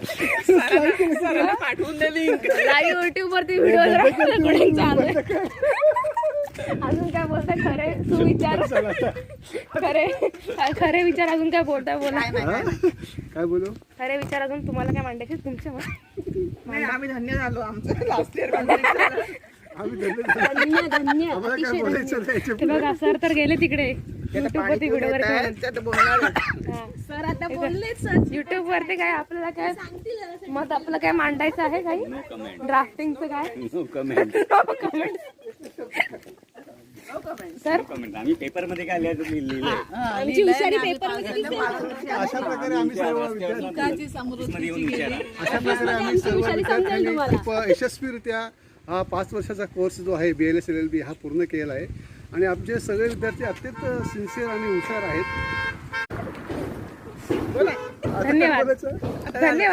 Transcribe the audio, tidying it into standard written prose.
सरांना पाठवून दे link. Live YouTube वरती व्हिडिओ चालू आहे. अजून काय बोलताय? खरे तू विचार. खरे विचार अजून काय बोलताय? बोला. काय बोलू? खरे विचार अजून तुम्हाला काय मांडायचे तुमचे? नाही, आम्ही धन्य झालो. आमचं लास्ट इयर आम्ही आम्हाला काय बोलायचं नाही. बघा सर तर गेले तिकडे युट्यूब वरती व्हिडिओ सर आता बोलले सर. युट्यूब वरती काय आपल्याला काय मत आपलं काय मांडायचं आहे काही ड्राफ्टिंगचं काय? सर आम्ही पेपर मध्ये काय लिहायचं मी लिहिलंय. आमची हुशारी पेपर मध्ये दिसते. अशा प्रकारे आम्ही सर्व विद्यार्थी मध्ये येऊन विचारा. अशा प्रकारे आम्ही सर्व विद्यार्थ्यांनी खूप यशस्वीरित्या हा 5 वर्षाचा कोर्स जो आहे BLS LLB हा पूर्ण केला आहे आणि आमचे सगळे विद्यार्थी अत्यंत सिन्सिअर आणि हुशार आहेत. धन्यवाद. धन्यवाद.